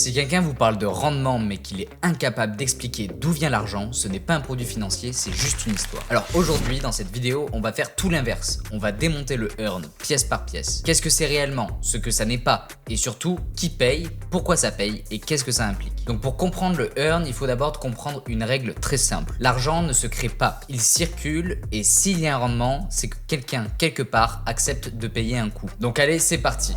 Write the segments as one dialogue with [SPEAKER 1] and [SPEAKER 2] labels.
[SPEAKER 1] Si quelqu'un vous parle de rendement mais qu'il est incapable d'expliquer d'où vient l'argent, ce n'est pas un produit financier, c'est juste une histoire. Alors aujourd'hui, dans cette vidéo, on va faire tout l'inverse. On va démonter le earn pièce par pièce. Qu'est-ce que c'est réellement, ce que ça n'est pas, et surtout qui paye, pourquoi ça paye et qu'est-ce que ça implique. Donc pour comprendre le earn, il faut d'abord comprendre une règle très simple. L'argent ne se crée pas, il circule et s'il y a un rendement, c'est que quelqu'un, quelque part, accepte de payer un coût. Donc allez, c'est parti.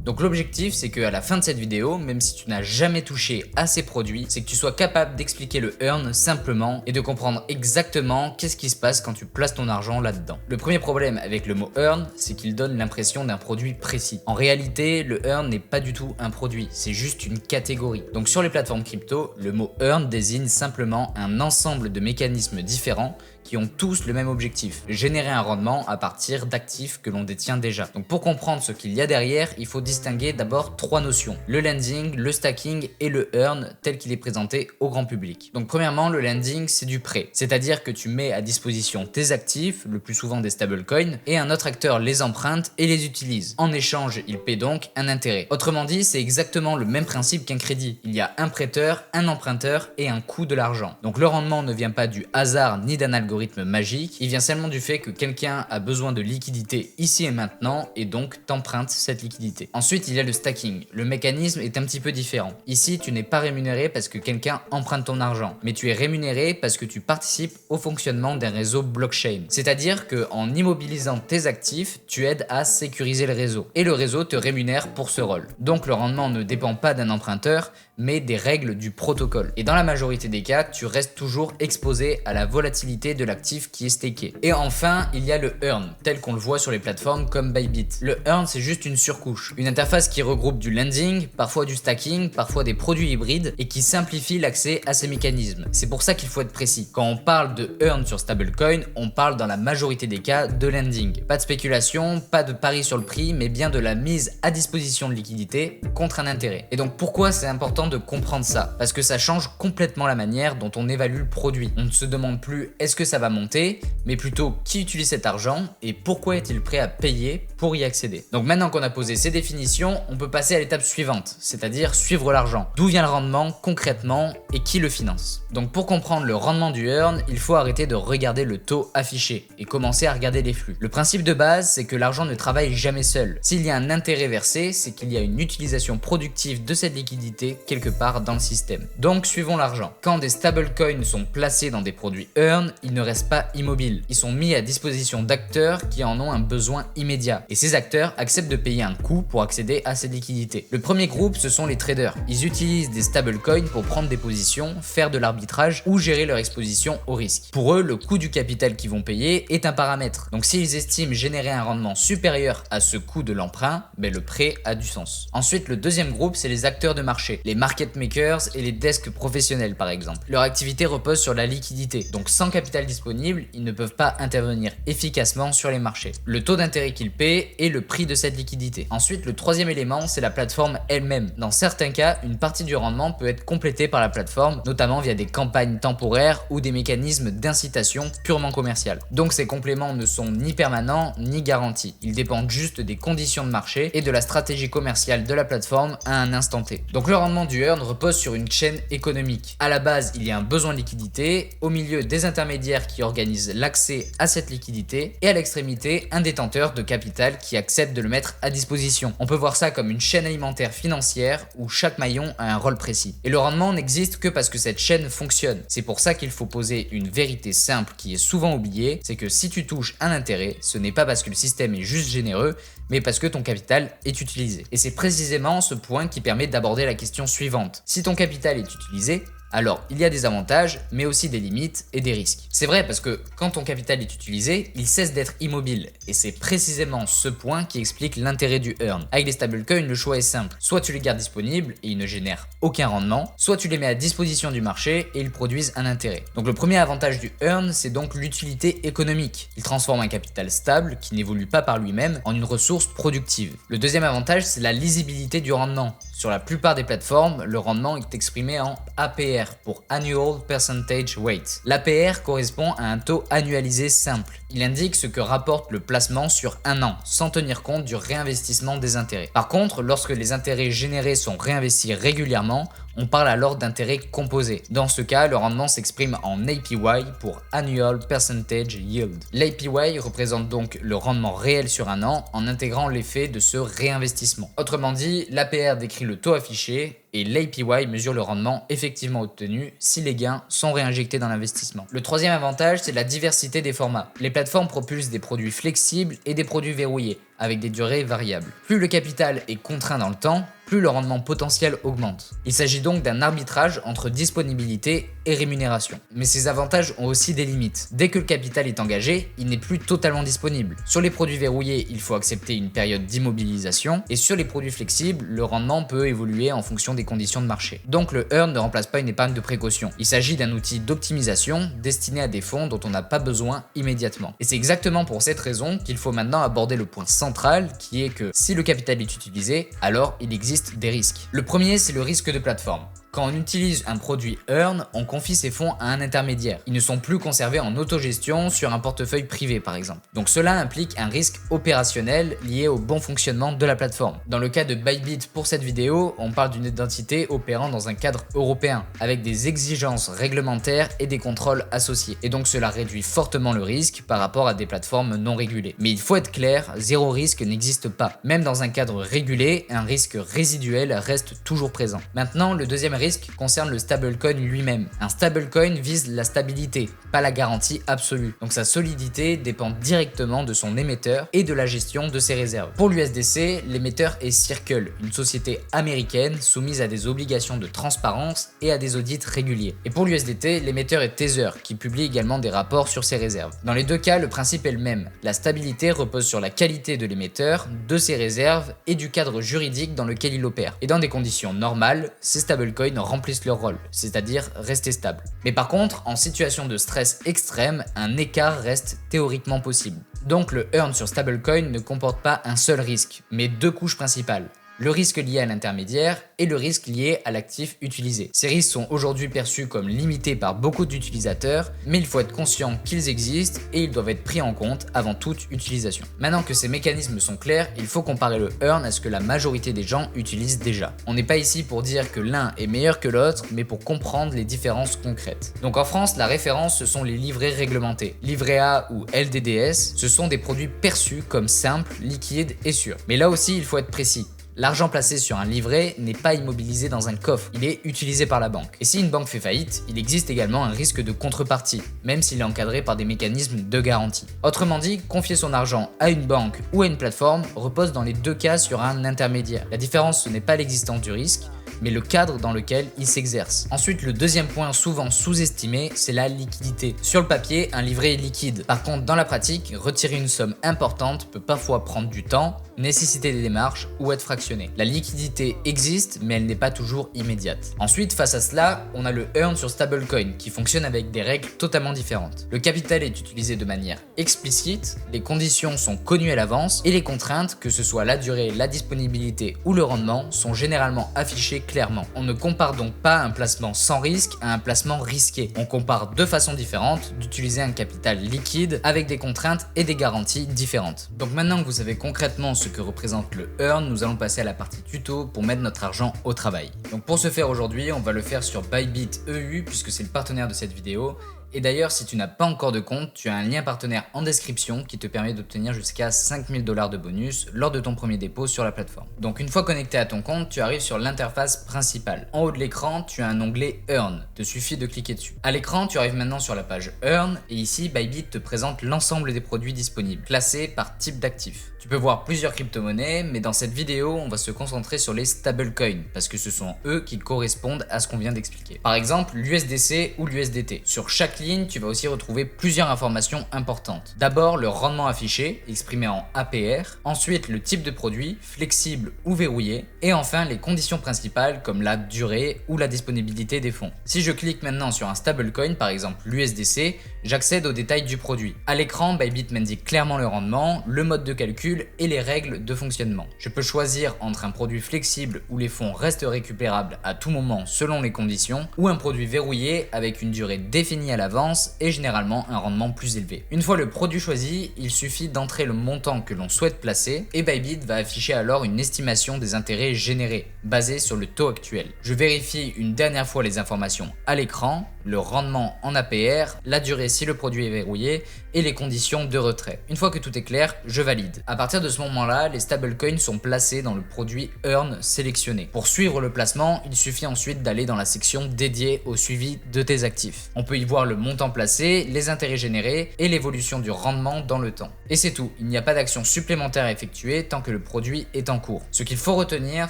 [SPEAKER 1] Donc l'objectif, c'est qu'à la fin de cette vidéo, même si tu n'as jamais touché à ces produits, c'est que tu sois capable d'expliquer le earn simplement et de comprendre exactement qu'est-ce qui se passe quand tu places ton argent là-dedans. Le premier problème avec le mot earn, c'est qu'il donne l'impression d'un produit précis. En réalité, le earn n'est pas du tout un produit, c'est juste une catégorie. Donc sur les plateformes crypto, le mot earn désigne simplement un ensemble de mécanismes différents qui ont tous le même objectif, générer un rendement à partir d'actifs que l'on détient déjà. Donc pour comprendre ce qu'il y a derrière, il faut distinguer d'abord trois notions, le lending, le stacking et le earn tel qu'il est présenté au grand public. Donc premièrement, le lending, c'est du prêt, c'est-à-dire que tu mets à disposition tes actifs, le plus souvent des stablecoins, et un autre acteur les emprunte et les utilise. En échange, il paie donc un intérêt. Autrement dit, c'est exactement le même principe qu'un crédit. Il y a un prêteur, un emprunteur et un coût de l'argent. Donc le rendement ne vient pas du hasard ni d'un algorithme magique, il vient seulement du fait que quelqu'un a besoin de liquidité ici et maintenant et donc t'emprunte cette liquidité. Ensuite, il y a le stacking. Le mécanisme est un petit peu différent. Ici, tu n'es pas rémunéré parce que quelqu'un emprunte ton argent, mais tu es rémunéré parce que tu participes au fonctionnement d'un réseau blockchain. C'est-à-dire que en immobilisant tes actifs, tu aides à sécuriser le réseau et le réseau te rémunère pour ce rôle. Donc le rendement ne dépend pas d'un emprunteur, mais des règles du protocole. Et dans la majorité des cas, tu restes toujours exposé à la volatilité de l'actif qui est staké. Et enfin, il y a le earn, tel qu'on le voit sur les plateformes comme Bybit. Le earn, c'est juste une surcouche, une interface qui regroupe du lending, parfois du stacking, parfois des produits hybrides et qui simplifie l'accès à ces mécanismes. C'est pour ça qu'il faut être précis. Quand on parle de earn sur stablecoin, on parle dans la majorité des cas de lending. Pas de spéculation, pas de pari sur le prix, mais bien de la mise à disposition de liquidité contre un intérêt. Et donc pourquoi c'est important de comprendre ça? Parce que ça change complètement la manière dont on évalue le produit. On ne se demande plus est-ce que ça va monter, mais plutôt qui utilise cet argent et pourquoi est-il prêt à payer pour y accéder. Donc maintenant qu'on a posé ces définitions, on peut passer à l'étape suivante, c'est-à-dire suivre l'argent. D'où vient le rendement concrètement et qui le finance? Donc pour comprendre le rendement du earn, il faut arrêter de regarder le taux affiché et commencer à regarder les flux. Le principe de base, c'est que l'argent ne travaille jamais seul. S'il y a un intérêt versé, c'est qu'il y a une utilisation productive de cette liquidité quelque part dans le système. Donc suivons l'argent. Quand des stablecoins sont placés dans des produits earn, ils ne restent pas immobiles. Ils sont mis à disposition d'acteurs qui en ont un besoin immédiat. Et ces acteurs acceptent de payer un coût pour accéder à cette liquidité. Le premier groupe, ce sont les traders. Ils utilisent des stablecoins pour prendre des positions, faire de l'arbitrage ou gérer leur exposition au risque. Pour eux, le coût du capital qu'ils vont payer est un paramètre. Donc s'ils estiment générer un rendement supérieur à ce coût de l'emprunt, le prêt a du sens. Ensuite, le deuxième groupe, c'est les acteurs de marché, les market makers et les desks professionnels par exemple. Leur activité repose sur la liquidité. Donc sans capital disponible, ils ne peuvent pas intervenir efficacement sur les marchés. Le taux d'intérêt qu'ils paient est le prix de cette liquidité. Ensuite, le troisième élément, c'est la plateforme elle-même. Dans certains cas, une partie du rendement peut être complétée par la plateforme, notamment via des campagnes temporaires ou des mécanismes d'incitation purement commerciales. Donc ces compléments ne sont ni permanents ni garantis. Ils dépendent juste des conditions de marché et de la stratégie commerciale de la plateforme à un instant T. Donc le rendement du earn repose sur une chaîne économique. À la base, il y a un besoin de liquidité, au milieu des intermédiaires qui organisent l'accès à cette liquidité et à l'extrémité, un détenteur de capital qui accepte de le mettre à disposition. On peut voir ça comme une chaîne alimentaire financière où chaque maillon a un rôle précis. Et le rendement n'existe que parce que cette chaîne fonctionne. C'est pour ça qu'il faut poser une vérité simple qui est souvent oubliée, c'est que si tu touches un intérêt, ce n'est pas parce que le système est juste généreux, mais parce que ton capital est utilisé. Et c'est précisément ce point qui permet d'aborder la question suivante. Si ton capital est utilisé, alors il y a des avantages, mais aussi des limites et des risques. C'est vrai parce que quand ton capital est utilisé, il cesse d'être immobile. Et c'est précisément ce point qui explique l'intérêt du earn. Avec les stablecoins, le choix est simple. Soit tu les gardes disponibles et ils ne génèrent aucun rendement, soit tu les mets à disposition du marché et ils produisent un intérêt. Donc le premier avantage du earn, c'est donc l'utilité économique. Il transforme un capital stable, qui n'évolue pas par lui-même, en une ressource productive. Le deuxième avantage, c'est la lisibilité du rendement. Sur la plupart des plateformes, le rendement est exprimé en APR pour Annual Percentage Rate. L'APR correspond à un taux annualisé simple. Il indique ce que rapporte le placement sur un an, sans tenir compte du réinvestissement des intérêts. Par contre, lorsque les intérêts générés sont réinvestis régulièrement, on parle alors d'intérêts composés. Dans ce cas, le rendement s'exprime en APY pour Annual Percentage Yield. L'APY représente donc le rendement réel sur un an en intégrant l'effet de ce réinvestissement. Autrement dit, l'APR décrit le taux affiché et l'APY mesure le rendement effectivement obtenu si les gains sont réinjectés dans l'investissement. Le troisième avantage, c'est la diversité des formats. Les plateformes propulsent des produits flexibles et des produits verrouillés, avec des durées variables. Plus le capital est contraint dans le temps, plus le rendement potentiel augmente. Il s'agit donc d'un arbitrage entre disponibilité et rémunération. Mais ces avantages ont aussi des limites. Dès que le capital est engagé, il n'est plus totalement disponible. Sur les produits verrouillés, il faut accepter une période d'immobilisation, et sur les produits flexibles, le rendement peut évoluer en fonction des conditions de marché. Donc le earn ne remplace pas une épargne de précaution. Il s'agit d'un outil d'optimisation destiné à des fonds dont on n'a pas besoin immédiatement. Et c'est exactement pour cette raison qu'il faut maintenant aborder le point central qui est que si le capital est utilisé, alors il existe des risques. Le premier, c'est le risque de plateforme. Quand on utilise un produit Earn, on confie ses fonds à un intermédiaire. Ils ne sont plus conservés en autogestion sur un portefeuille privé par exemple. Donc cela implique un risque opérationnel lié au bon fonctionnement de la plateforme. Dans le cas de Bybit pour cette vidéo, on parle d'une identité opérant dans un cadre européen, avec des exigences réglementaires et des contrôles associés. Et donc cela réduit fortement le risque par rapport à des plateformes non régulées. Mais il faut être clair, zéro risque n'existe pas. Même dans un cadre régulé, un risque résiduel reste toujours présent. Maintenant, le deuxième risque concerne le stablecoin lui-même. Un stablecoin vise la stabilité, pas la garantie absolue. Donc sa solidité dépend directement de son émetteur et de la gestion de ses réserves. Pour l'USDC, l'émetteur est Circle, une société américaine soumise à des obligations de transparence et à des audits réguliers. Et pour l'USDT, l'émetteur est Tether, qui publie également des rapports sur ses réserves. Dans les deux cas, le principe est le même. La stabilité repose sur la qualité de l'émetteur, de ses réserves et du cadre juridique dans lequel il opère. Et dans des conditions normales, ces stablecoins remplissent leur rôle, c'est-à-dire rester stable. Mais par contre, en situation de stress extrême, un écart reste théoriquement possible. Donc le earn sur stablecoin ne comporte pas un seul risque, mais deux couches principales. Le risque lié à l'intermédiaire et le risque lié à l'actif utilisé. Ces risques sont aujourd'hui perçus comme limités par beaucoup d'utilisateurs, mais il faut être conscient qu'ils existent et ils doivent être pris en compte avant toute utilisation. Maintenant que ces mécanismes sont clairs, il faut comparer le earn à ce que la majorité des gens utilisent déjà. On n'est pas ici pour dire que l'un est meilleur que l'autre, mais pour comprendre les différences concrètes. Donc en France, la référence, ce sont les livrets réglementés. Livret A ou LDDS, ce sont des produits perçus comme simples, liquides et sûrs. Mais là aussi, il faut être précis. L'argent placé sur un livret n'est pas immobilisé dans un coffre, il est utilisé par la banque. Et si une banque fait faillite, il existe également un risque de contrepartie, même s'il est encadré par des mécanismes de garantie. Autrement dit, confier son argent à une banque ou à une plateforme repose dans les deux cas sur un intermédiaire. La différence, ce n'est pas l'existence du risque, mais le cadre dans lequel il s'exerce. Ensuite, le deuxième point souvent sous-estimé, c'est la liquidité. Sur le papier, un livret est liquide. Par contre, dans la pratique, retirer une somme importante peut parfois prendre du temps, nécessiter des démarches ou être fractionné. La liquidité existe, mais elle n'est pas toujours immédiate. Ensuite, face à cela, on a le earn sur stablecoin qui fonctionne avec des règles totalement différentes. Le capital est utilisé de manière explicite, les conditions sont connues à l'avance et les contraintes, que ce soit la durée, la disponibilité ou le rendement, sont généralement affichées clairement. On ne compare donc pas un placement sans risque à un placement risqué. On compare deux façons différentes d'utiliser un capital liquide avec des contraintes et des garanties différentes. Donc maintenant que vous savez concrètement ce que représente le earn, nous allons passer à la partie tuto pour mettre notre argent au travail. Donc pour ce faire aujourd'hui, on va le faire sur Bybit EU puisque c'est le partenaire de cette vidéo. Et d'ailleurs, si tu n'as pas encore de compte, tu as un lien partenaire en description qui te permet d'obtenir jusqu'à 5000 $ de bonus lors de ton premier dépôt sur la plateforme. Donc une fois connecté à ton compte, tu arrives sur l'interface principale. En haut de l'écran, tu as un onglet Earn, te suffit de cliquer dessus. À l'écran, tu arrives maintenant sur la page Earn et ici, Bybit te présente l'ensemble des produits disponibles, classés par type d'actif. Tu peux voir plusieurs crypto-monnaies, mais dans cette vidéo, on va se concentrer sur les stablecoins parce que ce sont eux qui correspondent à ce qu'on vient d'expliquer. Par exemple, l'USDC ou l'USDT. Sur chaque ligne, tu vas aussi retrouver plusieurs informations importantes. D'abord, le rendement affiché, exprimé en APR. Ensuite, le type de produit, flexible ou verrouillé. Et enfin, les conditions principales comme la durée ou la disponibilité des fonds. Si je clique maintenant sur un stablecoin, par exemple l'USDC, J'accède aux détails du produit. À l'écran, Bybit m'indique clairement le rendement, le mode de calcul et les règles de fonctionnement. Je peux choisir entre un produit flexible où les fonds restent récupérables à tout moment selon les conditions, ou un produit verrouillé avec une durée définie à l'avance et généralement un rendement plus élevé. Une fois le produit choisi, il suffit d'entrer le montant que l'on souhaite placer et Bybit va afficher alors une estimation des intérêts générés, basée sur le taux actuel. Je vérifie une dernière fois les informations à l'écran, le rendement en APR, la durée si le produit est verrouillé et les conditions de retrait. Une fois que tout est clair, je valide. À partir de ce moment-là, les stablecoins sont placés dans le produit Earn sélectionné. Pour suivre le placement, il suffit ensuite d'aller dans la section dédiée au suivi de tes actifs. On peut y voir le montant placé, les intérêts générés et l'évolution du rendement dans le temps. Et c'est tout, il n'y a pas d'action supplémentaire à effectuer tant que le produit est en cours. Ce qu'il faut retenir,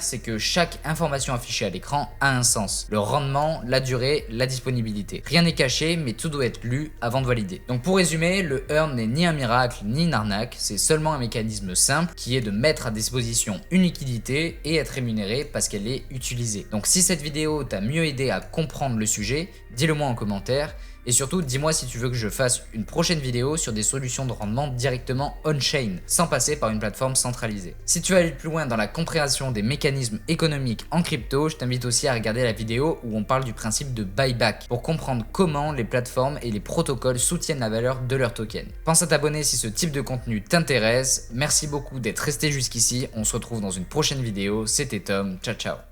[SPEAKER 1] c'est que chaque information affichée à l'écran a un sens. Le rendement, la durée, la disponibilité. Rien n'est caché, mais tout doit être lu avant de valider. Donc pour résumer, le Earn n'est ni un miracle ni une arnaque, c'est seulement un mécanisme simple qui est de mettre à disposition une liquidité et être rémunéré parce qu'elle est utilisée. Donc si cette vidéo t'a mieux aidé à comprendre le sujet, dis-le moi en commentaire. Et surtout, dis-moi si tu veux que je fasse une prochaine vidéo sur des solutions de rendement directement on-chain, sans passer par une plateforme centralisée. Si tu veux aller plus loin dans la compréhension des mécanismes économiques en crypto, je t'invite aussi à regarder la vidéo où on parle du principe de buyback, pour comprendre comment les plateformes et les protocoles soutiennent la valeur de leurs tokens. Pense à t'abonner si ce type de contenu t'intéresse. Merci beaucoup d'être resté jusqu'ici, on se retrouve dans une prochaine vidéo, c'était Tom, ciao ciao.